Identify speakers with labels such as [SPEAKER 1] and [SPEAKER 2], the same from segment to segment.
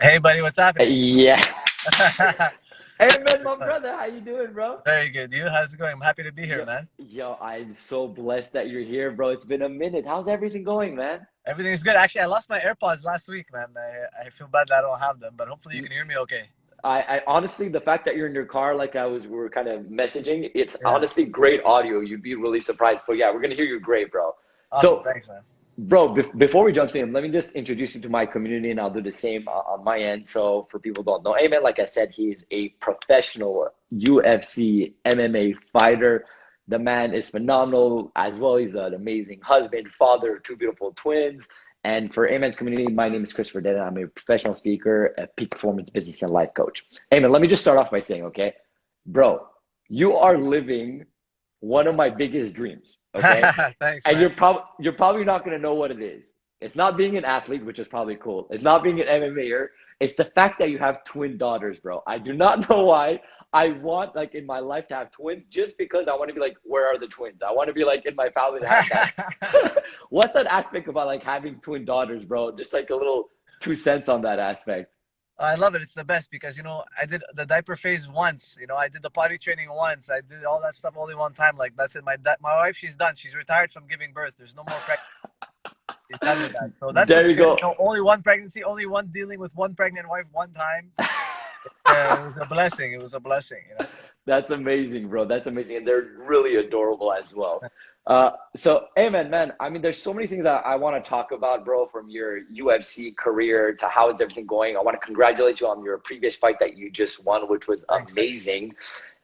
[SPEAKER 1] Hey, buddy, what's happening?
[SPEAKER 2] Yeah. Hey man, my brother, how you doing, bro?
[SPEAKER 1] Very good. You? How's it going? I'm happy to be here,
[SPEAKER 2] Yo,
[SPEAKER 1] man.
[SPEAKER 2] yo, I'm so blessed that you're here, bro. It's been a minute. How's everything going, man?
[SPEAKER 1] Everything's good. Actually, I lost my AirPods last week, man. I feel bad that I don't have them, but hopefully you can hear me okay.
[SPEAKER 2] I honestly, the fact that you're in your car, like we were kind of messaging, it's
[SPEAKER 1] Yeah.
[SPEAKER 2] honestly great audio. You'd be really surprised. But yeah, we're gonna hear you great, bro.
[SPEAKER 1] Awesome.
[SPEAKER 2] So,
[SPEAKER 1] Thanks, man.
[SPEAKER 2] bro, before we jump in, let me just introduce you to my community, and I'll do the same on my end. So, for people who don't know, Amen, like I said, he is a professional UFC MMA fighter. The man is phenomenal as well. He's an amazing husband, father of two beautiful twins. And for Amen's community, my name is Christopher Dedeyan. I'm a professional speaker, a peak performance business and life coach. Amen, let me just start off by saying, okay, bro, you are living one of my biggest dreams, okay?
[SPEAKER 1] Thanks,
[SPEAKER 2] And
[SPEAKER 1] man.
[SPEAKER 2] you're probably not gonna know what it is. It's not being an athlete, which is probably cool. It's not being an MMAer. It's the fact that you have twin daughters, bro. I do not know why. I want like in my life to have twins just because I want to be like, where are the twins? I want to be like in my family to have that. What's that aspect about like having twin daughters, bro? Just like a little 2 cents on that aspect.
[SPEAKER 1] I love it. It's the best because, I did the diaper phase once. I did the potty training once. I did all that stuff only one time. Like, that's it. My wife, she's done. She's retired from giving birth. There's no more pregnancy. She's done with that. So that's
[SPEAKER 2] There
[SPEAKER 1] what's
[SPEAKER 2] you
[SPEAKER 1] good.
[SPEAKER 2] go.
[SPEAKER 1] Only one pregnancy, only one dealing with one pregnant wife one time. It was a blessing. It was a blessing.
[SPEAKER 2] That's amazing, bro. That's amazing. And they're really adorable as well. So, hey, man, I mean, there's so many things I want to talk about, bro, from your UFC career to how is everything going. I want to congratulate you on your previous fight that you just won, which was
[SPEAKER 1] Thanks.
[SPEAKER 2] amazing.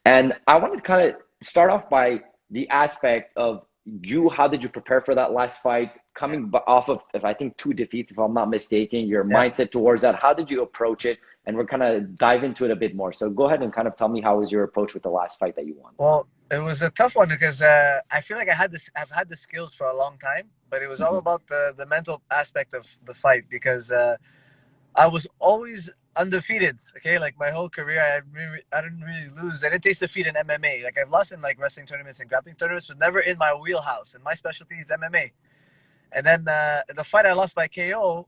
[SPEAKER 2] And I want to kind of start off by the aspect of you. How did you prepare for that last fight?
[SPEAKER 1] Yeah.
[SPEAKER 2] Coming off of, I think, two defeats, if I'm not mistaken, your
[SPEAKER 1] Yeah.
[SPEAKER 2] mindset towards that. How did you approach it? And we're kind of dive into it a bit more. So go ahead and kind of tell me how was your approach with the last fight that you won.
[SPEAKER 1] Well, it was a tough one because I feel like I've had the skills for a long time, but it was all
[SPEAKER 2] Mhm.
[SPEAKER 1] about the mental aspect of the fight because I was always undefeated. Okay, like my whole career, I didn't really lose. I didn't taste defeat in MMA. Like I've lost in like wrestling tournaments and grappling tournaments, but never in my wheelhouse. And my specialty is MMA. And then the fight I lost by KO,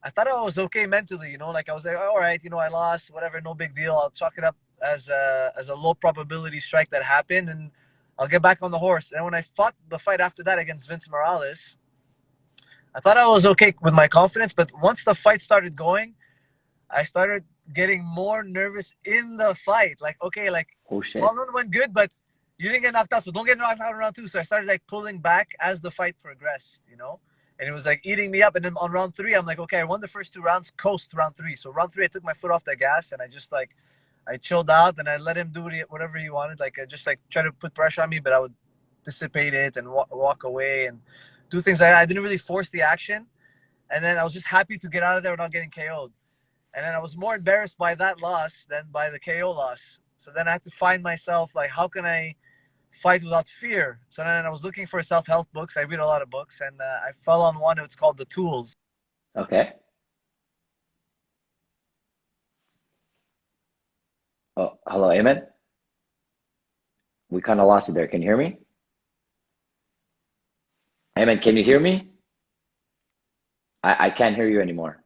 [SPEAKER 1] I thought I was okay mentally. Like I was like, all right, I lost, whatever, no big deal. I'll chalk it up as a low probability strike that happened, and I'll get back on the horse. And when I fought the fight after that against Vince Morales, I thought I was okay with my confidence. But once the fight started going, I started getting more nervous in the fight. Like, okay, like
[SPEAKER 2] Oh shit.
[SPEAKER 1] round one went good, but you didn't get knocked out, so don't get knocked out in round two. So I started like pulling back as the fight progressed. And it was like eating me up. And then on round three, I'm like, okay, I won the first two rounds, coast round three. So round three, I took my foot off the gas and I just like, I chilled out and I let him do whatever he wanted. Like, I just like try to put pressure on me, but I would dissipate it and walk away and do things like that. I didn't really force the action. And then I was just happy to get out of there without getting KO'd. And then I was more embarrassed by that loss than by the KO loss. So then I had to find myself, like, how can I fight without fear? So then I was looking for self-help books. I read a lot of books, and I fell on one. It's called The Tools.
[SPEAKER 2] Okay. Oh, hello, Amen. We kind of lost you there. Can you hear me? Amen, can you hear me? I can't hear you anymore.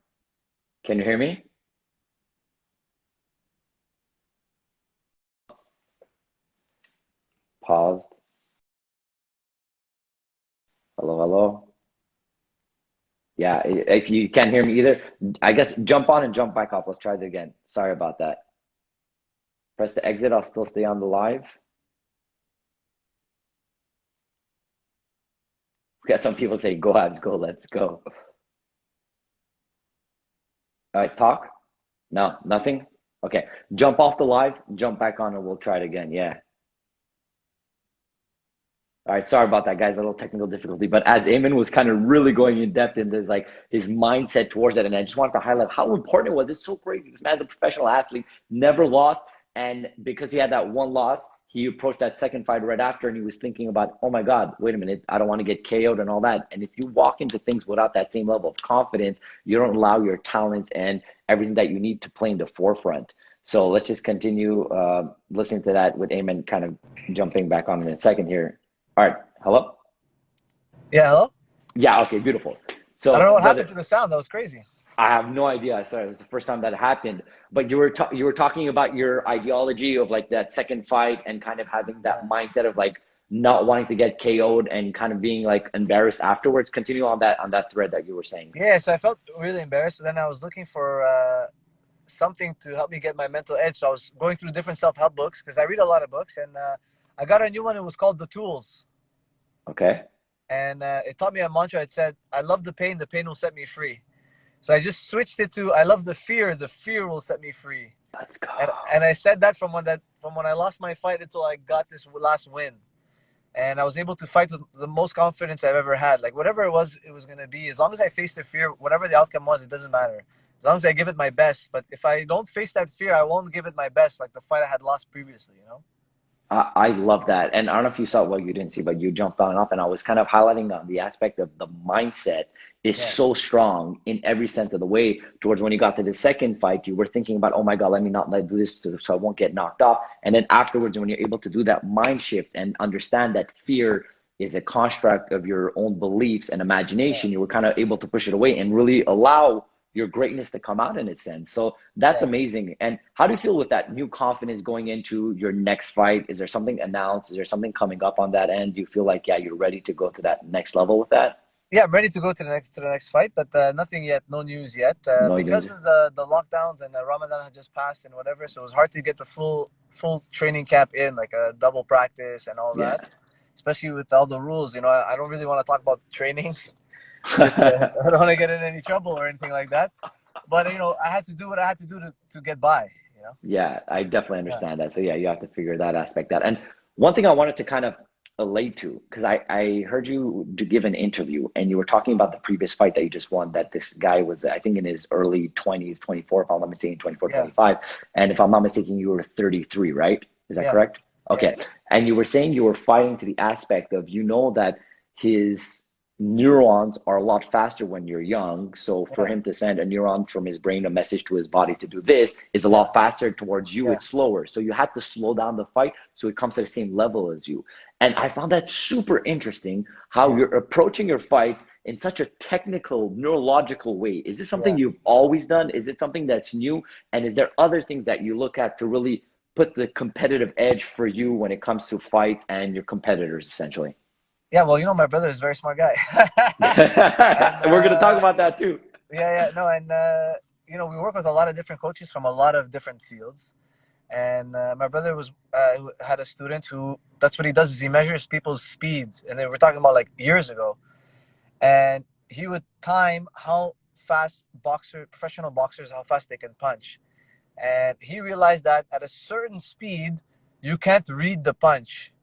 [SPEAKER 2] Can you hear me? Paused. Hello, hello. Yeah, if you can't hear me either, I guess jump on and jump back up. Let's try it again. Sorry about that. Press the exit. I'll still stay on the live. We got some people say, go Habs, go, let's go. All right, talk. No, nothing. Okay, jump off the live, jump back on, and we'll try it again. Yeah. All right, sorry about that, guys. A little technical difficulty. But as Eamon was kind of really going in depth in this, like his mindset towards it, and I just wanted to highlight how important it was. It's so crazy. This man's a professional athlete, never lost, and because he had that one loss, he approached that second fight right after, and he was thinking about, oh my God, wait a minute, I don't want to get KO'd and all that. And if you walk into things without that same level of confidence, you don't allow your talents and everything that you need to play in the forefront. So let's just continue listening to that with Eamon kind of jumping back on in a second here. All right. Hello?
[SPEAKER 1] Yeah, hello?
[SPEAKER 2] Yeah, okay, beautiful.
[SPEAKER 1] I don't
[SPEAKER 2] So,
[SPEAKER 1] know what happened
[SPEAKER 2] brother,
[SPEAKER 1] to the sound. That was crazy.
[SPEAKER 2] I have no idea. Sorry, it was the first time that happened. But you were talking about your ideology of like that second fight and kind of having that
[SPEAKER 1] Yeah.
[SPEAKER 2] mindset of like not wanting to get KO'd and kind of being like embarrassed afterwards. Continue on that thread that you were saying.
[SPEAKER 1] Yeah, so I felt really embarrassed. Then I was looking for something to help me get my mental edge. So I was going through different self-help books because I read a lot of books, and I got a new one. It was called The Tools,
[SPEAKER 2] Okay.
[SPEAKER 1] and it taught me a mantra. It said, "I love the pain will set me free." So I just switched it to, "I love the fear will set me free."
[SPEAKER 2] Let's go.
[SPEAKER 1] And I said that from when I lost my fight until I got this last win. And I was able to fight with the most confidence I've ever had. Like whatever it was gonna be. As long as I faced the fear, whatever the outcome was, it doesn't matter. As long as I give it my best. But if I don't face that fear, I won't give it my best, like the fight I had lost previously. You know?
[SPEAKER 2] I love that. And I don't know if you saw, well, you didn't see, but you jumped on and off. And I was kind of highlighting on the aspect of the mindset is
[SPEAKER 1] Yeah,
[SPEAKER 2] so strong in every sense of the way. Towards when you got to the second fight, you were thinking about, oh my God, let me not let do this so I won't get knocked off. And then afterwards, when you're able to do that mind shift and understand that fear is a construct of your own beliefs and
[SPEAKER 1] yeah,
[SPEAKER 2] imagination, you were kind of able to push it away and really allow your greatness to come out in a sense. So that's
[SPEAKER 1] yeah.
[SPEAKER 2] amazing. And how do you feel with that new confidence going into your next fight? Is there something announced? Is there something coming up on that end? Do you feel like, yeah, you're ready to go to that next level with that?
[SPEAKER 1] Yeah, I'm ready to go to the next fight, but nothing yet, no news yet,
[SPEAKER 2] No, you
[SPEAKER 1] because
[SPEAKER 2] don't.
[SPEAKER 1] of the lockdowns and Ramadan had just passed and whatever. So it was hard to get the full training camp in, like a double practice and all
[SPEAKER 2] Yeah.
[SPEAKER 1] that. Especially with all the rules, I don't really want to talk about training with I don't want to get in any trouble or anything like that. But I had to do what I had to do to get by. You know.
[SPEAKER 2] Yeah, I definitely
[SPEAKER 1] Yeah.
[SPEAKER 2] understand that. So yeah, you have to figure that aspect out. And one thing I wanted to kind of relate to, because I heard you to give an interview and you were talking about the previous fight that you just won, that this guy was, I think in his early 20s, 24, if I'm not mistaken, 24,
[SPEAKER 1] Yeah.
[SPEAKER 2] 25. And if I'm not mistaken, you were 33, right? Is that
[SPEAKER 1] Yeah.
[SPEAKER 2] correct?
[SPEAKER 1] Yeah.
[SPEAKER 2] Okay. And you were saying you were fighting to the aspect of, that his neurons are a lot faster when you're young. So for
[SPEAKER 1] Yeah.
[SPEAKER 2] him to send a neuron from his brain, a message to his body to do this is a
[SPEAKER 1] Yeah.
[SPEAKER 2] lot faster. Towards you,
[SPEAKER 1] Yeah.
[SPEAKER 2] it's slower. So you had to slow down the fight so it comes to the same level as you. And I found that super interesting how
[SPEAKER 1] Yeah.
[SPEAKER 2] you're approaching your fights in such a technical, neurological way. Is this something
[SPEAKER 1] Yeah.
[SPEAKER 2] you've always done? Is it something that's new? And is there other things that you look at to really put the competitive edge for you when it comes to fights and your competitors, essentially?
[SPEAKER 1] Yeah. Well, my brother is a very smart guy, and
[SPEAKER 2] We're going to talk about that too.
[SPEAKER 1] yeah, no, and we work with a lot of different coaches from a lot of different fields. And my brother had a student who that's what he does is he measures people's speeds, and they were talking about like years ago, and he would time how fast professional boxers, how fast they can punch, and he realized that at a certain speed, you can't read the punch.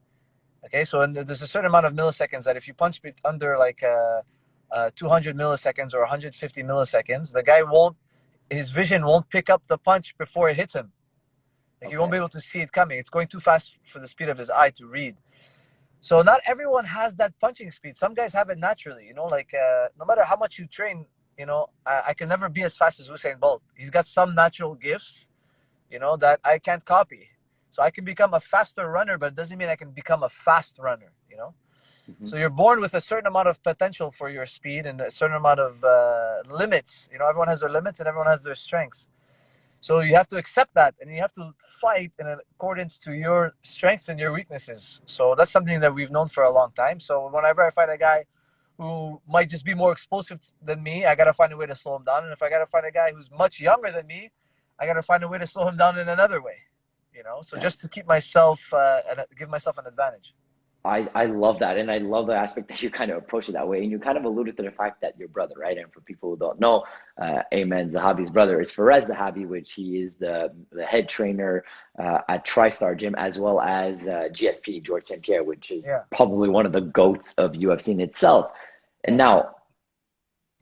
[SPEAKER 1] Okay, so there's a certain amount of milliseconds that if you punch under like 200 milliseconds or 150 milliseconds, the guy won't, his vision won't pick up the punch before it hits him. Like he won't be
[SPEAKER 2] Okay.
[SPEAKER 1] able to see it coming. It's going too fast for the speed of his eye to read. So not everyone has that punching speed. Some guys have it naturally. Like no matter how much you train, I can never be as fast as Usain Bolt. He's got some natural gifts, that I can't copy. So I can become a faster runner, but it doesn't mean I can become a fast runner.
[SPEAKER 2] Mhm.
[SPEAKER 1] So you're born with a certain amount of potential for your speed and a certain amount of limits. Everyone has their limits and everyone has their strengths. So you have to accept that, and you have to fight in accordance to your strengths and your weaknesses. So that's something that we've known for a long time. So whenever I fight a guy who might just be more explosive than me, I gotta find a way to slow him down. And if I gotta find a guy who's much younger than me, I gotta find a way to slow him down in another way. So
[SPEAKER 2] Yeah.
[SPEAKER 1] just to keep myself and give myself an advantage.
[SPEAKER 2] I love that. And I love the aspect that you kind of approach it that way. And you kind of alluded to the fact that your brother, right? And for people who don't know, Aiemann Zahabi's brother is Faraz Zahabi, which he is the head trainer at TriStar Gym, as well as GSP, George St. Pierre, which is
[SPEAKER 1] Yeah,
[SPEAKER 2] probably one of the goats of UFC in itself. And
[SPEAKER 1] yeah,
[SPEAKER 2] now,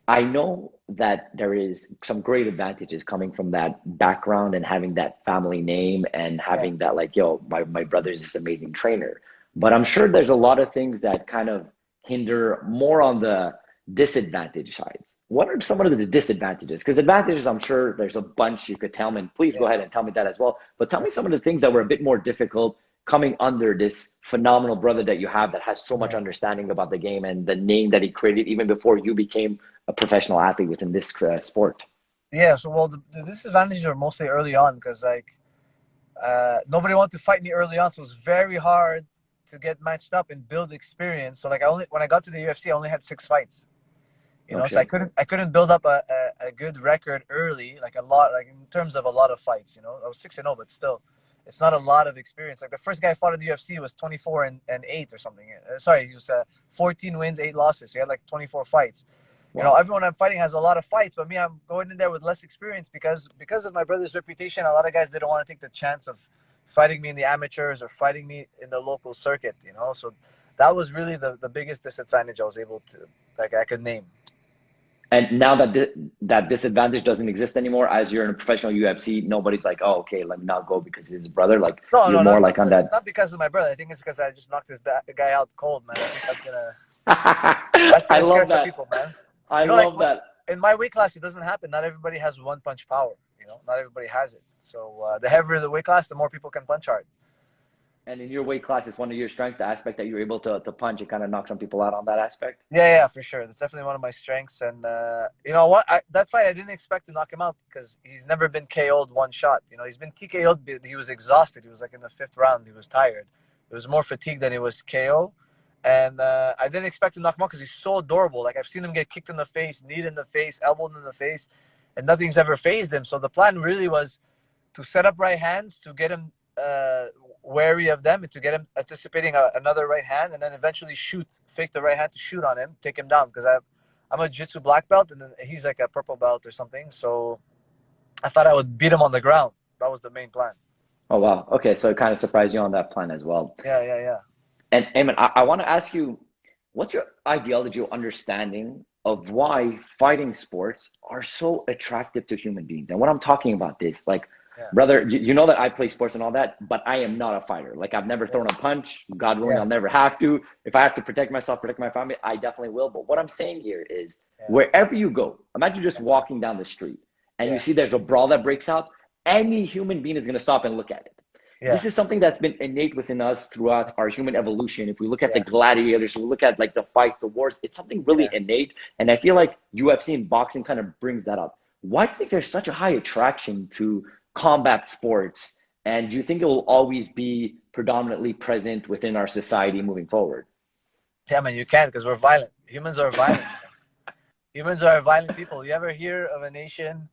[SPEAKER 2] I know that there is some great advantages coming from that background and having that family name and
[SPEAKER 1] yeah,
[SPEAKER 2] having that, like, yo, my brother's this amazing trainer. But I'm sure there's a lot of things that kind of hinder more on the disadvantage sides. What are some of the disadvantages? Because advantages, I'm sure there's a bunch you could tell me, and please go
[SPEAKER 1] yeah.
[SPEAKER 2] ahead and tell me that as well. But tell me some of the things that were a bit more difficult coming under this phenomenal brother that you have that has so much
[SPEAKER 1] Yeah.
[SPEAKER 2] understanding about the game and the name that he created even before you became a professional athlete within this sport.
[SPEAKER 1] Yeah, so well, the disadvantages are mostly early on because like nobody wanted to fight me early on, so it was very hard to get matched up and build experience. So like I only when I got to the UFC, I only had 6 fights. So
[SPEAKER 2] Okay.
[SPEAKER 1] I couldn't build up a good record early, like a lot, like in terms of a lot of fights. I was 6-0, but still, it's not a lot of experience. Like the first guy I fought in the UFC was 24 and 8 or something. Sorry, he was 14 wins, 8 losses. So he had like 24 fights.
[SPEAKER 2] Wow.
[SPEAKER 1] Everyone I'm fighting has a lot of fights, but me, I'm going in there with less experience because of my brother's reputation. A lot of guys didn't want to take the chance of fighting me in the amateurs or fighting me in the local circuit. So that was really the biggest disadvantage I was able to like I could name.
[SPEAKER 2] And now that that disadvantage doesn't exist anymore, as you're in a professional UFC, nobody's like, oh, okay, let me not go because he's his brother. Like
[SPEAKER 1] No,
[SPEAKER 2] you're
[SPEAKER 1] no,
[SPEAKER 2] more
[SPEAKER 1] not,
[SPEAKER 2] like
[SPEAKER 1] not
[SPEAKER 2] on
[SPEAKER 1] it's
[SPEAKER 2] that.
[SPEAKER 1] not because of my brother. I think it's because I just knocked the guy out cold, man. I think that's
[SPEAKER 2] I
[SPEAKER 1] gonna scare
[SPEAKER 2] love
[SPEAKER 1] some
[SPEAKER 2] that.
[SPEAKER 1] people, man.
[SPEAKER 2] I
[SPEAKER 1] Like
[SPEAKER 2] love that.
[SPEAKER 1] in my weight class, it doesn't happen. Not everybody has one punch power. Not everybody has it. So the heavier the weight class, the more people can punch hard.
[SPEAKER 2] And in your weight class, it's one of your strengths, the aspect that you're able to punch and kind of knock some people out on that aspect.
[SPEAKER 1] Yeah, for sure. That's definitely one of my strengths. And you know what? That fight, I didn't expect to knock him out because he's never been KO'd one shot. He's been TKO'd, but he was exhausted. He was like in the fifth round. He was tired. It was more fatigue than it was KO. And I didn't expect to knock him out because he's so adorable. Like I've seen him get kicked in the face, kneed in the face, elbowed in the face, and nothing's ever phased him. So the plan really was to set up right hands to get him wary of them and to get him anticipating another right hand and then eventually fake the right hand to shoot on him, take him down because I'm a jiu-jitsu black belt and then he's like a purple belt or something. So I thought I would beat him on the ground. That was the main plan.
[SPEAKER 2] Oh wow. Okay, so it kind of surprised you on that plan as well.
[SPEAKER 1] Yeah.
[SPEAKER 2] And Eamon, I want to ask you, what's your ideology or understanding of why fighting sports are so attractive to human beings? And when I'm talking about this, like,
[SPEAKER 1] Yeah.
[SPEAKER 2] brother, you know that I play sports and all that, but I am not a fighter. Like, I've never
[SPEAKER 1] Yeah.
[SPEAKER 2] thrown a punch. God willing,
[SPEAKER 1] Yeah.
[SPEAKER 2] I'll never have to. If I have to protect myself, protect my family, I definitely will. But what I'm saying here is,
[SPEAKER 1] Yeah.
[SPEAKER 2] wherever you go, imagine just walking down the street and you
[SPEAKER 1] Yeah.
[SPEAKER 2] see there's a brawl that breaks out, any human being is going to stop and look at it.
[SPEAKER 1] Yeah.
[SPEAKER 2] This is something that's been innate within us throughout our human evolution. If we look at the
[SPEAKER 1] Yeah.
[SPEAKER 2] gladiators, we look at like the fight, the wars, it's something really
[SPEAKER 1] Yeah.
[SPEAKER 2] innate. And I feel like UFC and boxing kind of brings that up. Why do you think there's such a high attraction to combat sports? And do you think it will always be predominantly present within our society moving forward?
[SPEAKER 1] Yeah, man, you can't because we're violent. Humans are violent. Humans are violent people. You ever hear of a nation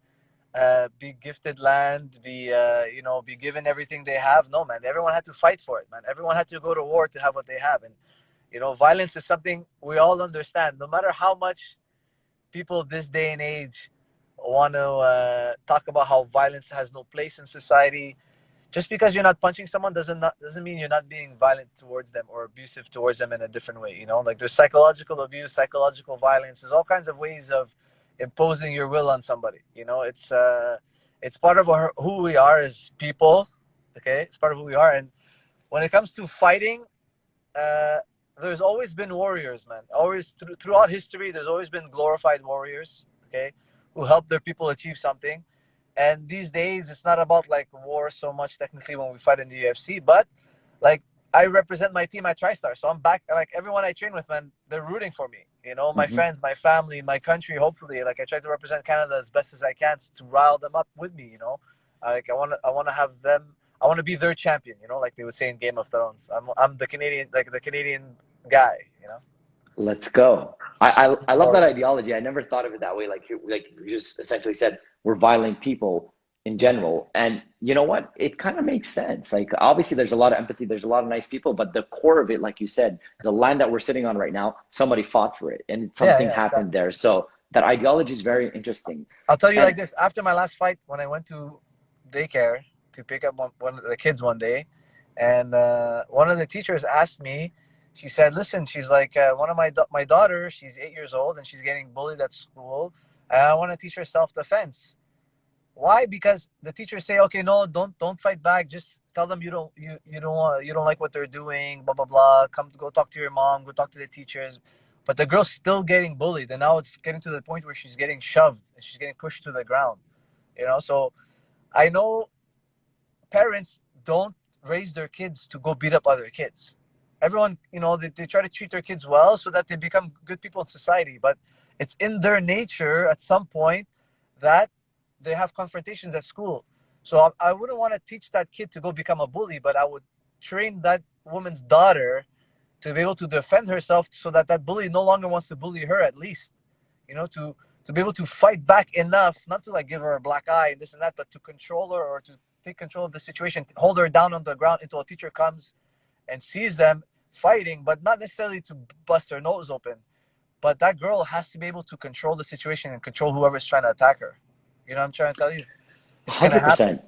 [SPEAKER 1] be gifted land, be given everything they have? No, man. Everyone had to fight for it, man. Everyone had to go to war to have what they have, and violence is something we all understand. No matter how much people this day and age want to talk about how violence has no place in society, just because you're not punching someone doesn't mean you're not being violent towards them or abusive towards them in a different way. Like there's psychological abuse, psychological violence. There's all kinds of ways of imposing your will on somebody. It's part of who we are as people. Okay, it's part of who we are. And when it comes to fighting, uh, there's always been warriors, man. Always throughout history, there's always been glorified warriors. Okay, who help their people achieve something. And these days, it's not about like war so much technically when we fight in the UFC, but like I represent my team at TriStar, so I'm back. Like everyone I train with, man, they're rooting for me. My
[SPEAKER 2] Mm-hmm.
[SPEAKER 1] friends, my family, my country. Hopefully, like I try to represent Canada as best as I can to rile them up with me. Like I want to have them. I want to be their champion. Like they would say in Game of Thrones. I'm the Canadian, like the Canadian guy.
[SPEAKER 2] Let's go. I love that
[SPEAKER 1] Or
[SPEAKER 2] ideology. I never thought of it that way. Like you just essentially said, we're violent people in
[SPEAKER 1] yeah,
[SPEAKER 2] general. And you know what? It kind of makes sense. Like obviously there's a lot of empathy, there's a lot of nice people, but the core of it, like you said, the land that we're sitting on right now, somebody fought for it and something
[SPEAKER 1] yeah,
[SPEAKER 2] happened
[SPEAKER 1] exactly.
[SPEAKER 2] there. So that ideology is very interesting.
[SPEAKER 1] I'll tell you
[SPEAKER 2] And
[SPEAKER 1] like this. After my last fight, when I went to daycare to pick up one of the kids one day, and one of the teachers asked me, she said, "Listen, she's like one of my daughter. She's 8 years old and she's getting bullied at school. I want to teach her self defense. Why? Because the teachers say, okay, no, don't fight back. Just tell them you don't like what they're doing. Blah blah blah. Come go talk to your mom. Go talk to the teachers." But the girl's still getting bullied, and now it's getting to the point where she's getting shoved and she's getting pushed to the ground. So I know parents don't raise their kids to go beat up other kids. Everyone, they try to treat their kids well so that they become good people in society. But it's in their nature at some point that they have confrontations at school. So I wouldn't want to teach that kid to go become a bully, but I would train that woman's daughter to be able to defend herself so that that bully no longer wants to bully her, at least, to be able to fight back enough, not to like give her a black eye and this and that, but to control her or to take control of the situation, hold her down on the ground until a teacher comes and sees them fighting, but not necessarily to bust her nose open. But that girl has to be able to control the situation and control whoever's trying to attack her. You know what I'm trying to tell you? It's gonna happen.
[SPEAKER 2] 100%.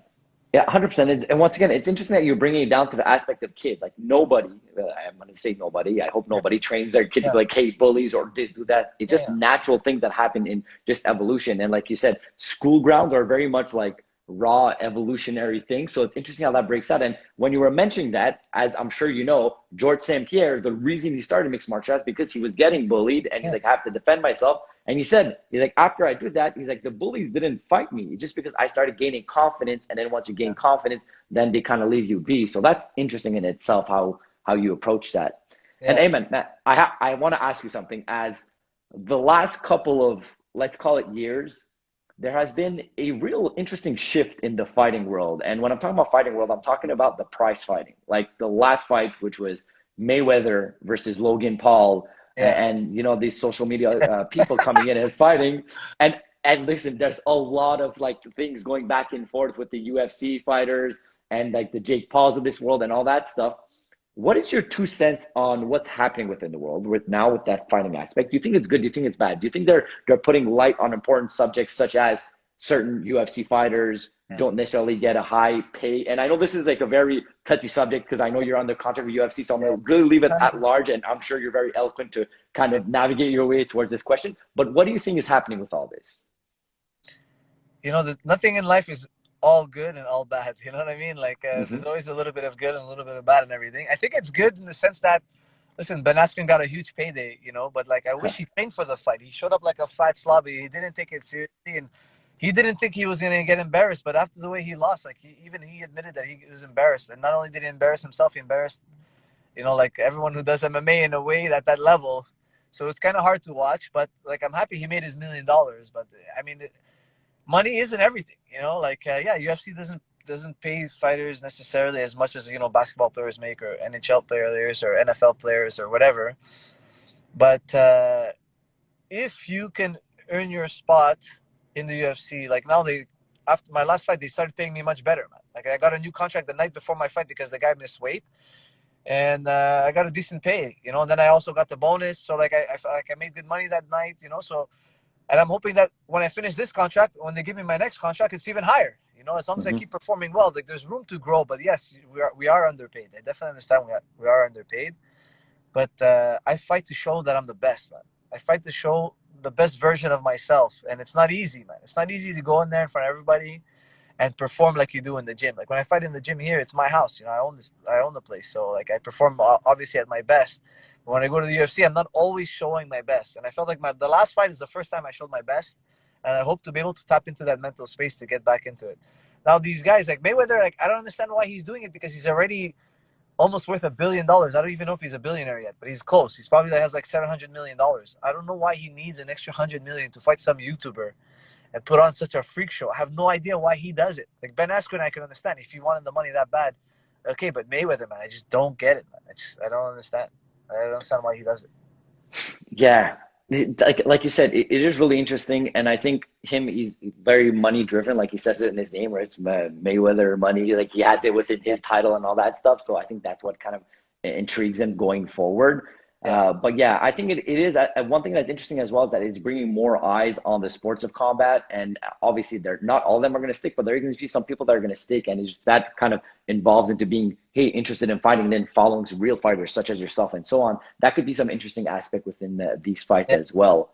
[SPEAKER 2] Yeah, 100%. And once again, it's interesting that you're bringing it down to the aspect of kids. Like nobody, I'm going to say nobody, I hope
[SPEAKER 1] Yeah,
[SPEAKER 2] nobody trains their kid to
[SPEAKER 1] yeah,
[SPEAKER 2] be like, hey, bullies or did do that. It's just
[SPEAKER 1] yeah,
[SPEAKER 2] natural things that happen in just evolution. And like you said, school grounds are very much like raw evolutionary things. So it's interesting how that breaks out. And when you were mentioning that, as I'm sure you know, George St. Pierre, the reason he started mixed martial arts because he was getting bullied and he's
[SPEAKER 1] yeah,
[SPEAKER 2] like, I have to defend myself. And he said, he's like, after I did that, he's like, the bullies didn't fight me just because I started gaining confidence. And then once you gain
[SPEAKER 1] yeah,
[SPEAKER 2] confidence, then they kind of leave you be. So that's interesting in itself, how you approach that. And
[SPEAKER 1] yeah.
[SPEAKER 2] Amen, Matt, I want to ask you something. As the last couple of, let's call it years, there has been a real interesting shift in the fighting world. And when I'm talking about fighting world, I'm talking about the prize fighting. Like the last fight, which was Mayweather versus Logan Paul,
[SPEAKER 1] Yeah.
[SPEAKER 2] you know these social media people coming in and fighting. And listen, there's a lot of like things going back and forth with the UFC fighters and like the Jake Pauls of this world and all that stuff. What is your 2 cents on what's happening within the world with now with that fighting aspect? Do you think it's good? Do you think it's bad? Do you think they're putting light on important subjects such as certain UFC fighters
[SPEAKER 1] Yeah.
[SPEAKER 2] don't necessarily get a high pay? And I know this is like a very touchy subject because I know you're under contract with UFC, so I'm gonna really leave it at large, and I'm sure you're very eloquent to kind of navigate your way towards this question. But what do you think is happening with all this?
[SPEAKER 1] Nothing in life is all good and all bad. You know what I mean? Like,
[SPEAKER 2] Hmm.
[SPEAKER 1] there's always a little bit of good and a little bit of bad and everything. I think it's good in the sense that, listen, Ben Askren got a huge payday, but like, I wish he trained for the fight. He showed up like a fat slobby. He didn't take it seriously, and he didn't think he was gonna get embarrassed. But after the way he lost, like, he admitted that he was embarrassed, and not only did he embarrass himself, he embarrassed, like everyone who does MMA in a way at that level. So it's kind of hard to watch, but like, I'm happy he made his $1 million. But I mean, money isn't everything, like, yeah, UFC doesn't pay fighters necessarily as much as basketball players make, or NHL players, or NFL players, or whatever. But if you can earn your spot in the UFC, like now, after my last fight, they started paying me much better, man. Like, I got a new contract the night before my fight because the guy missed weight, and I got a decent pay, and then I also got the bonus. So like, I felt like I made good money that night, so. And I'm hoping that when I finish this contract, when they give me my next contract, it's even higher. As long as I
[SPEAKER 2] Hmm.
[SPEAKER 1] keep performing well, like, there's room to grow. But yes, we are underpaid. I definitely understand we are underpaid. But I fight to show that I'm the best, man. I fight to show the best version of myself, and it's not easy, man. It's not easy to go in there in front of everybody and perform like you do in the gym. Like, when I fight in the gym here, it's my house. I own the place, so like, I perform obviously at my best. But when I go to the UFC, I'm not always showing my best, and I felt like the last fight is the first time I showed my best, and I hope to be able to tap into that mental space to get back into it. Now, these guys like Mayweather, like, I don't understand why he's doing it, because he's already almost worth $1 billion. I don't even know if he's a billionaire yet, but he's close. He's probably has like $700 million. I don't know why he needs an extra 100 million to fight some YouTuber and put on such a freak show. I have no idea why he does it. Like, Ben Askren, I can understand if he wanted the money that bad. Okay, but Mayweather, man, I just don't get it, man. I don't understand. I don't understand why he does it.
[SPEAKER 2] Yeah, like you said, it is really interesting, and I think he's very money driven, like he says it in his name, where it's Mayweather money, like he has it within
[SPEAKER 1] Yeah,
[SPEAKER 2] his title and all that stuff. So I think that's what kind of intrigues him going forward.
[SPEAKER 1] yeah,
[SPEAKER 2] But yeah, I think it is one thing that's interesting as well is that it's bringing more eyes on the sports of combat, and obviously they're not all of them are going to stick, but there are going to be some people that are going to stick, and it's, that kind of involves into being interested in fighting and then following some real fighters such as yourself and so on. That could be some interesting aspect within these fights
[SPEAKER 1] yeah,
[SPEAKER 2] as well.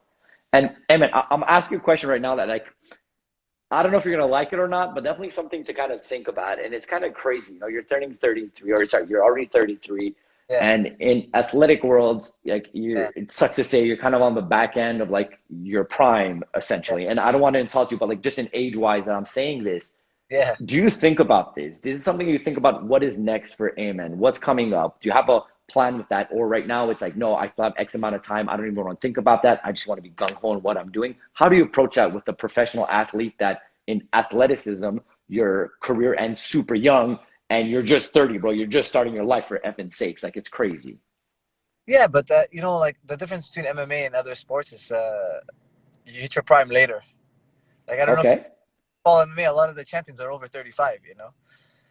[SPEAKER 2] And Emmett, I'm asking you a question right now that like I don't know if you're gonna like it or not, but definitely something to kind of think about. And it's kind of crazy. You're turning 33, or sorry, you're already 33.
[SPEAKER 1] yeah,
[SPEAKER 2] And in athletic worlds, like
[SPEAKER 1] yeah,
[SPEAKER 2] it sucks to say you're kind of on the back end of like your prime,
[SPEAKER 1] yeah,
[SPEAKER 2] essentially. And I don't want to insult you, but like just in age wise that I'm saying this,
[SPEAKER 1] yeah.
[SPEAKER 2] do you think about this? This is something you think about what is next for Amen? What's coming up? Do you have a plan with that? Or right now it's like, no, I still have X amount of time. I don't even want to think about that. I just want to be gung ho on what I'm doing. How do you approach that with the professional athlete that in athleticism, your career ends super young and you're just 30, bro. You're just starting your life for effing sakes. Like, it's crazy.
[SPEAKER 1] Yeah, but you know, like the difference between MMA and other sports is you hit your prime later. Like I don't know if you
[SPEAKER 2] Okay.
[SPEAKER 1] follow MMA, a lot of the champions are over 35. You know,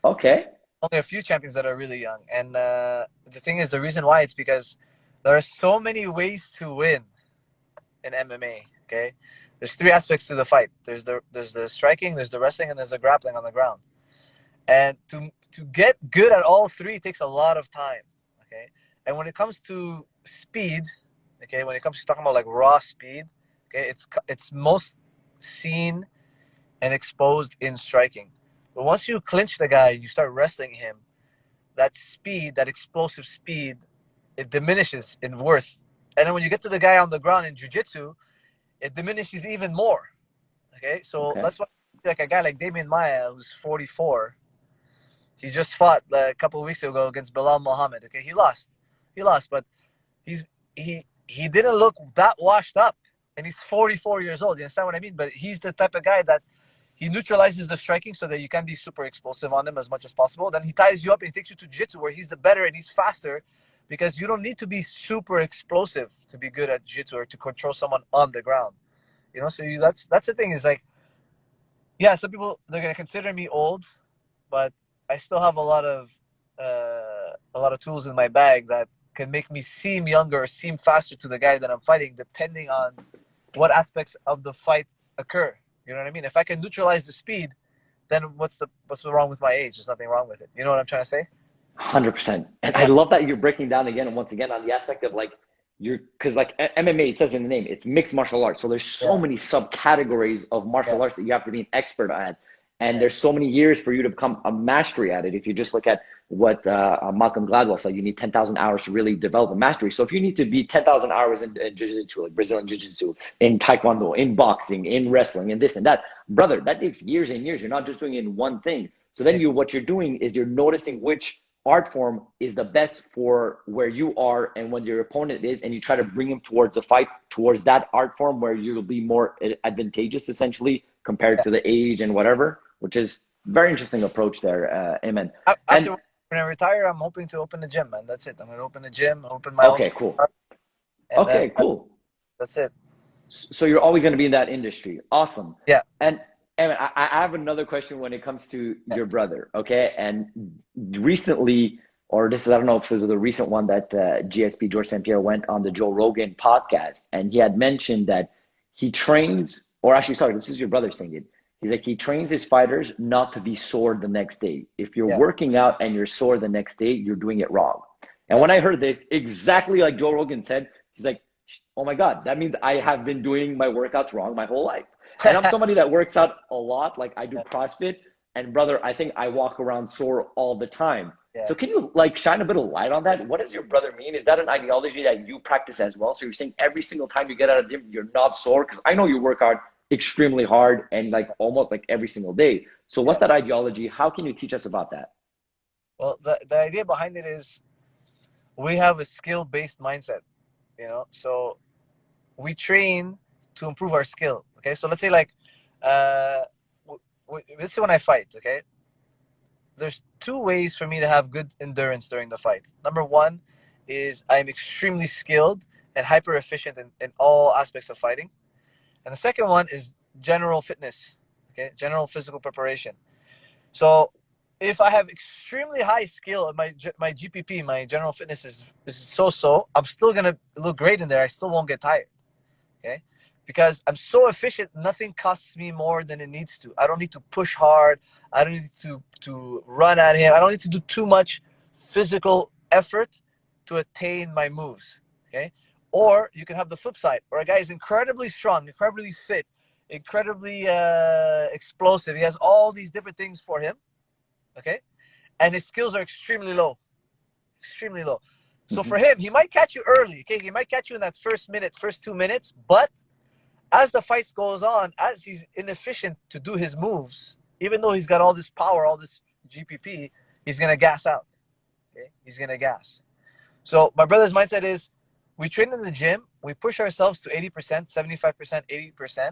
[SPEAKER 2] Okay.
[SPEAKER 1] only a few champions that are really young. And the thing is, the reason why it's because there are so many ways to win in MMA. Okay, there's three aspects to the fight. There's the striking, there's the wrestling, and there's the grappling on the ground. And to get good at all three takes a lot of time. Okay, and when it comes to speed, okay, when it comes to talking about like raw speed, okay, it's most seen and exposed in striking. But once you clinch the guy, you start wrestling him. That speed, that explosive speed, it diminishes in worth. And then when you get to the guy on the ground in jiu-jitsu, it diminishes even more. Okay, so
[SPEAKER 2] Okay.
[SPEAKER 1] that's why like a guy like Damian Maya, who's 44, he just fought a couple of weeks ago against Bilal Muhammad. Okay, he lost, but he's he didn't look that washed up, and he's 44 years old. You understand what I mean? But he's the type of guy that he neutralizes the striking so that you can be super explosive on him as much as possible. Then he ties you up and he takes you to jiu-jitsu where he's the better and he's faster, because you don't need to be super explosive to be good at jiu-jitsu or to control someone on the ground. You know, so that's the thing is like, yeah, some people they're gonna consider me old, but I still have a lot of tools in my bag that can make me seem younger or seem faster to the guy that I'm fighting, depending on what aspects of the fight occur. You know what I mean? If I can neutralize the speed, then what's wrong with my age? There's nothing wrong with it. You know what I'm trying to say?
[SPEAKER 2] 100%. And I
[SPEAKER 1] Yeah,
[SPEAKER 2] love that you're breaking down again and once again on the aspect of like you're because like MMA, it says in the name, it's mixed martial arts. So there's so
[SPEAKER 1] yeah,
[SPEAKER 2] many subcategories of
[SPEAKER 1] yeah,
[SPEAKER 2] martial arts that you have to be an expert at. And
[SPEAKER 1] yeah,
[SPEAKER 2] there's so many years for you to become a mastery at it. If you just look at what Malcolm Gladwell said, you need 10,000 hours to really develop a mastery. So if you need to be 10,000 hours in jiu-jitsu, like Brazilian jiu-jitsu, in taekwondo, in boxing, in wrestling, in this and that, brother, that takes years and years. You're not just doing it in one thing. So then
[SPEAKER 1] yeah,
[SPEAKER 2] what you're doing is you're noticing which art form is the best for where you are and when your opponent is, and you try to bring him towards a fight towards that art form where you'll be more advantageous essentially compared
[SPEAKER 1] yeah.
[SPEAKER 2] to the age and whatever, which is very interesting approach there, Amen. And
[SPEAKER 1] After when I retire, I'm hoping to open a gym, man. That's it. I'm gonna open a gym, open my own,
[SPEAKER 2] okay, cool.
[SPEAKER 1] and then
[SPEAKER 2] Okay, cool.
[SPEAKER 1] that's it.
[SPEAKER 2] So you're always going to be in that industry. Awesome.
[SPEAKER 1] Yeah,
[SPEAKER 2] And I have another question when it comes to
[SPEAKER 1] yeah,
[SPEAKER 2] your brother. Okay. And recently, or this is, I don't know if this was the recent one that GSP George St. Pierre went on the Joe Rogan podcast. And he had mentioned that he trains, or actually, sorry, this is your brother saying it. He's like, he trains his fighters not to be sore the next day. If you're
[SPEAKER 1] yeah.
[SPEAKER 2] working out and you're sore the next day, you're doing it wrong. And when
[SPEAKER 1] Gotcha.
[SPEAKER 2] I heard this, exactly like Joe Rogan said, he's like, oh my God, that means I have been doing my workouts wrong my whole life. And I'm somebody that works out a lot, like I do
[SPEAKER 1] Yeah,
[SPEAKER 2] CrossFit. And brother, I think I walk around sore all the time.
[SPEAKER 1] yeah.
[SPEAKER 2] So can you like shine a bit of light on that? What does your brother mean? Is that an ideology that you practice as well? So you're saying every single time you get out of the gym, you're not sore? Because I know you work out extremely hard and like almost like every single day. So what's
[SPEAKER 1] Yeah.
[SPEAKER 2] that ideology? How can you teach us about that?
[SPEAKER 1] Well, the idea behind it is we have a skill-based mindset, you know. So we train to improve our skill. Okay, so let's say like, let's say when I fight. Okay, there's two ways for me to have good endurance during the fight. Number one is I'm extremely skilled and hyper efficient in all aspects of fighting. And the second one is general fitness, okay, general physical preparation. So if I have extremely high skill and my GPP, my general fitness is so, I'm still gonna look great in there. I still won't get tired, okay? Because I'm so efficient, nothing costs me more than it needs to. I don't need to push hard. I don't need to run at him. I don't need to do too much physical effort to attain my moves, okay? Or you can have the flip side, where a guy is incredibly strong, incredibly fit, incredibly explosive. He has all these different things for him, okay? And his skills are extremely low, extremely low. So
[SPEAKER 2] Mm-hmm.
[SPEAKER 1] for him, he might catch you early, okay? He might catch you in that first 2 minutes, but as the fight goes on, as he's inefficient to do his moves, even though he's got all this power, all this GPP, he's gonna gas out. Okay, he's gonna gas. So my brother's mindset is, we train in the gym, we push ourselves to 80%, 75%, 80%,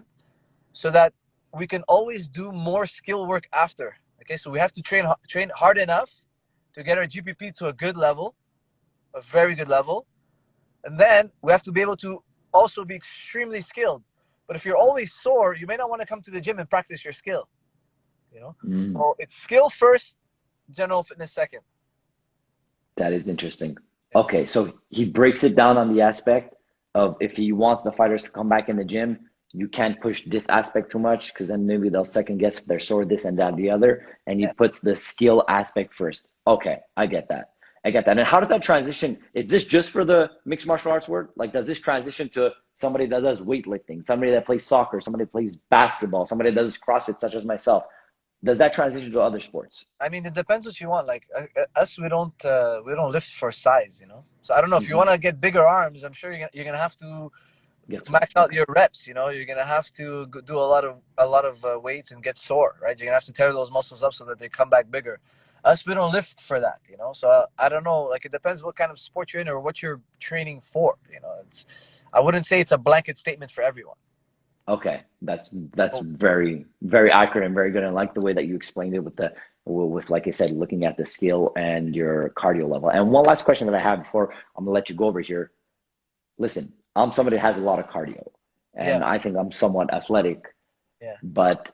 [SPEAKER 1] so that we can always do more skill work after. Okay, so we have to train hard enough to get our GPP to a good level, a very good level, and then we have to be able to also be extremely skilled. But if you're always sore, you may not want to come to the gym and practice your skill. You know,
[SPEAKER 2] Mm,
[SPEAKER 1] so it's skill first, general fitness second.
[SPEAKER 2] that is interesting.
[SPEAKER 1] Yeah.
[SPEAKER 2] Okay, so he breaks it down on the aspect of if he wants the fighters to come back in the gym, you can't push this aspect too much because then maybe they'll second guess if they're sore, this and that, the other. And he
[SPEAKER 1] Yeah.
[SPEAKER 2] puts the skill aspect first. Okay, I get that. I get that. And how does that transition? Is this just for the mixed martial arts work? Like, does this transition to somebody that does weightlifting, somebody that plays soccer, somebody that plays basketball, somebody that does CrossFit, such as myself? Does that transition to other sports?
[SPEAKER 1] I mean, it depends what you want. Like us, we don't lift for size, you know. So I don't know if you
[SPEAKER 2] Mm-hmm.
[SPEAKER 1] want to get bigger arms. I'm sure you're gonna have to
[SPEAKER 2] Gets what?
[SPEAKER 1] max out
[SPEAKER 2] Okay.
[SPEAKER 1] your reps. You know, you're gonna have to do a lot of weights and get sore, right? You're gonna have to tear those muscles up so that they come back bigger. Us, we don't lift for that, you know. So I don't know. Like it depends what kind of sport you're in or what you're training for. You know, I wouldn't say it's a blanket statement for everyone.
[SPEAKER 2] Okay, that's
[SPEAKER 1] Oh,
[SPEAKER 2] very very accurate and very good. And I like the way that you explained it with the with like I said, looking at the skill and your cardio level. And one last question that I have before I'm gonna let you go over here. Listen, I'm somebody that has a lot of cardio,
[SPEAKER 1] yeah,
[SPEAKER 2] and I think I'm somewhat athletic,
[SPEAKER 1] yeah,
[SPEAKER 2] but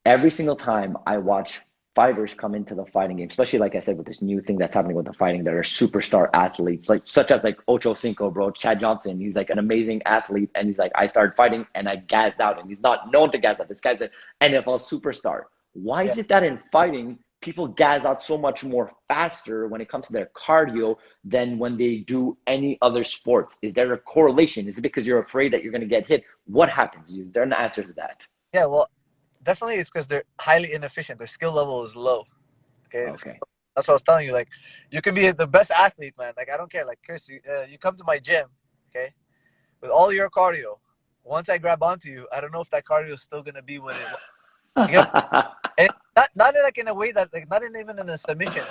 [SPEAKER 2] every single time I watch fighters come into the fighting game, especially like I said, with this new thing that's happening with the fighting that are superstar athletes, like such as like Ocho Cinco, bro, Chad Johnson. He's like an amazing athlete, and he's like, I started fighting and I gassed out, and he's not known to gas out. This guy's an NFL superstar. Why
[SPEAKER 1] yeah.
[SPEAKER 2] is it that in fighting people gas out so much more faster when it comes to their cardio than when they do any other sports? Is there a correlation? Is it because you're afraid that you're going to get hit? What happens? Is there an answer to that?
[SPEAKER 1] Yeah, well, definitely it's because they're highly inefficient. Their skill level is low. Okay,
[SPEAKER 2] Okay.
[SPEAKER 1] that's what I was telling you. Like, you can be the best athlete, man. Like, I don't care. Like, Chris, you come to my gym, okay, with all your cardio. Once I grab onto you, I don't know if that cardio is still gonna be what it was. You get, and not in, like in a way that like not in, even in a submission,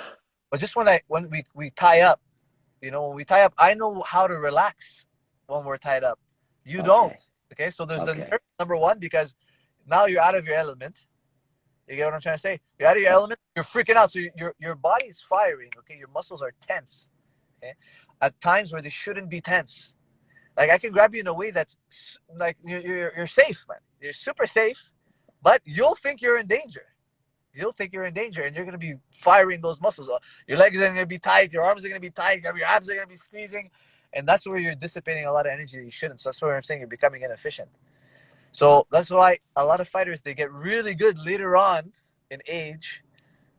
[SPEAKER 1] but just when we tie up, you know, when we tie up, I know how to relax when we're tied up. You don't.
[SPEAKER 2] Okay.
[SPEAKER 1] Okay, so there's the
[SPEAKER 2] Okay.
[SPEAKER 1] nerve, number one, because now you're out of your element. You get what I'm trying to say? You're out of your
[SPEAKER 2] Yep.
[SPEAKER 1] element. You're freaking out. So your body's firing. Okay, your muscles are tense. Okay, at times where they shouldn't be tense. Like I can grab you in a way that's like you're safe, man. You're super safe, but you'll think you're in danger. You'll think you're in danger, and you're gonna be firing those muscles. Your legs are gonna be tight. Your arms are gonna be tight. Your abs are gonna be squeezing, and that's where you're dissipating a lot of energy that you shouldn't. So that's where I'm saying you're becoming inefficient. So that's why a lot of fighters they get really good later on in age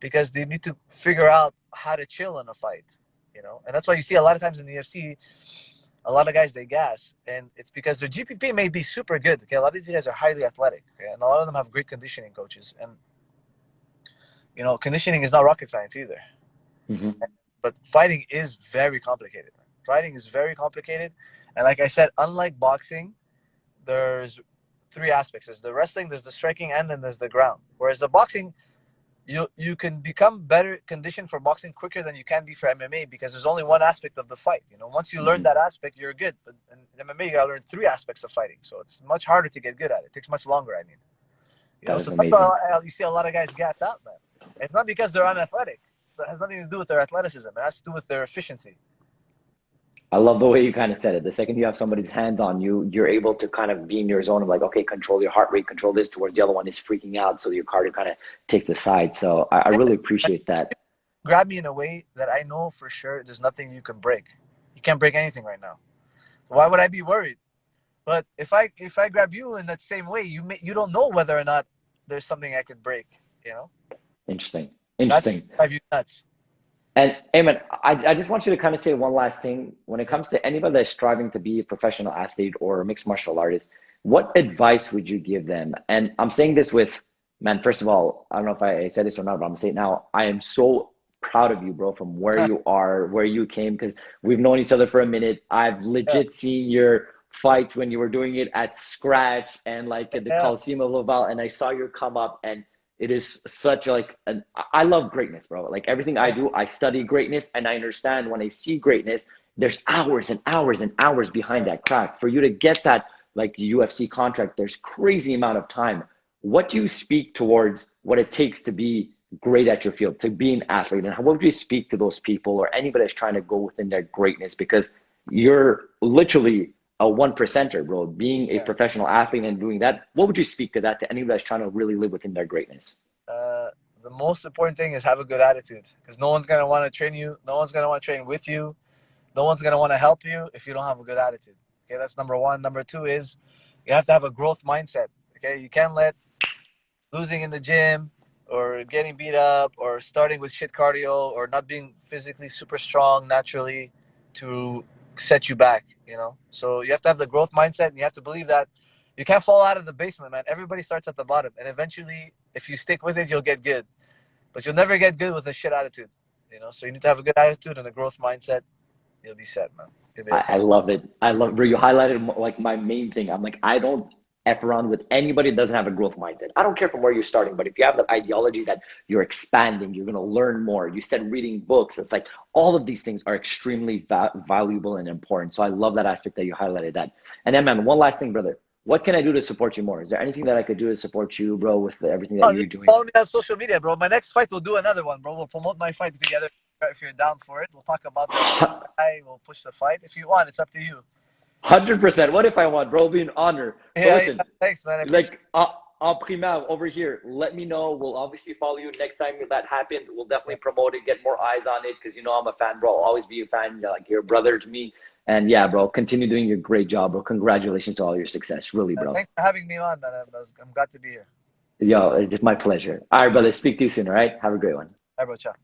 [SPEAKER 1] because they need to figure out how to chill in a fight, you know. And that's why you see a lot of times in the UFC, a lot of guys they gas, and it's because their GPP may be super good. Okay, a lot of these guys are highly athletic, okay? And a lot of them have great conditioning coaches. And you know, conditioning is not rocket science either.
[SPEAKER 2] Mhm.
[SPEAKER 1] But fighting is very complicated. Fighting is very complicated, and like I said, unlike boxing, there's three aspects. There's the wrestling, there's the striking, and then there's the ground. Whereas the boxing, you can become better conditioned for boxing quicker than you can be for MMA because there's only one aspect of the fight. You know, once you learn
[SPEAKER 2] Mhm.
[SPEAKER 1] that aspect, you're good. But in MMA, you gotta learn three aspects of fighting, so it's much harder to get good at it. It takes much longer. I mean, you know,
[SPEAKER 2] That
[SPEAKER 1] so
[SPEAKER 2] is
[SPEAKER 1] that's why
[SPEAKER 2] amazing.
[SPEAKER 1] you see a lot of guys gas out, man. It's not because they're unathletic. That has nothing to do with their athleticism. It has to do with their efficiency.
[SPEAKER 2] I love the way you kind of said it. The second you have somebody's hands on you, you're able to kind of be in your zone of like, okay, control your heart rate, control this towards the other one is freaking out. So your cardio kind of takes the side. So I
[SPEAKER 1] Yeah,
[SPEAKER 2] really appreciate that.
[SPEAKER 1] grab me in a way that I know for sure there's nothing you can break. You can't break anything right now. Why would I be worried? But if I grab you in that same way, you don't know whether or not there's something I could break. You know,
[SPEAKER 2] Interesting.
[SPEAKER 1] that's
[SPEAKER 2] Interesting.
[SPEAKER 1] drive you nuts.
[SPEAKER 2] And Amen, I just want you to kind of say one last thing. When it
[SPEAKER 1] Yeah.
[SPEAKER 2] comes to anybody that's striving to be a professional athlete or a mixed martial artist, what advice would you give them? And I'm saying this with, man, first of all, I don't know if I said this or not, but I'm saying it now. I am so proud of you, bro, from where you are, where you came, because we've known each other for a minute. I've
[SPEAKER 1] Yeah,
[SPEAKER 2] legit seen your fights when you were doing it at scratch and like at the
[SPEAKER 1] yeah,
[SPEAKER 2] Coliseum of Laval, and I saw your come up and it is such like an I love greatness, bro. Like everything I
[SPEAKER 1] yeah.
[SPEAKER 2] do, I study greatness and I understand when I see greatness, there's hours and hours and hours behind
[SPEAKER 1] Yeah.
[SPEAKER 2] that craft. For you to get that like UFC contract, there's crazy amount of time. what do you speak towards what it takes to be great at your field, to be an athlete? And what would you speak to those people or anybody that's trying to go within their greatness? Because you're literally a one percenter, bro. Being a
[SPEAKER 1] Yeah.
[SPEAKER 2] professional athlete and doing that, what would you speak to that to anybody that's trying to really live within their greatness?
[SPEAKER 1] Uh, the most important thing is have a good attitude, because no one's gonna want to train you. No one's gonna want to train with you. No one's gonna want to help you if you don't have a good attitude. Okay, that's number one. Number two is you have to have a growth mindset. Okay, you can't let losing in the gym or getting beat up or starting with shit cardio or not being physically super strong naturally to set you back, you know? So you have to have the growth mindset, and you have to believe that you can't fall out of the basement, man. Everybody starts at the bottom, and eventually if you stick with it, you'll get good. But you'll never get good with a shit attitude, you know? So you need to have a good attitude and a growth mindset. You'll be set, man. You'll be
[SPEAKER 2] I
[SPEAKER 1] okay.
[SPEAKER 2] love it. I love where you highlighted like my main thing. I'm like, I don't F around with anybody that doesn't have a growth mindset. I don't care from where you're starting, but if you have that ideology that you're expanding, you're going to learn more. You said reading books. It's like all of these things are extremely valuable and important. So I love that aspect that you highlighted that. And then, man, one last thing, brother. What can I do to support you more? Is there anything that I could do to support you, bro, with everything that
[SPEAKER 1] Oh,
[SPEAKER 2] you're
[SPEAKER 1] just
[SPEAKER 2] doing?
[SPEAKER 1] follow me on social media, bro. My next fight, we'll do another one, bro. We'll promote my fight together if you're down for it. We'll talk about the guy. We'll push the fight. If you want, it's up to you.
[SPEAKER 2] 100%. What if I want, bro? It'll be an honor. So
[SPEAKER 1] Yeah,
[SPEAKER 2] listen,
[SPEAKER 1] yeah. Thanks, man. I appreciate
[SPEAKER 2] like en prima over here, let me know. We'll obviously follow you next time that happens. We'll definitely
[SPEAKER 1] it.
[SPEAKER 2] promote it, get more eyes on it, because you know I'm a fan, bro. I'll always be a fan. You're like you're a brother to me. And yeah, bro, continue doing your great job, bro. Congratulations to all your success, really, bro.
[SPEAKER 1] Thanks for having me on, man. I'm glad to be here.
[SPEAKER 2] Yo, it's my pleasure. All right, brother. Speak to you soon. All right. Have a great one.
[SPEAKER 1] Bye, bro. Ciao.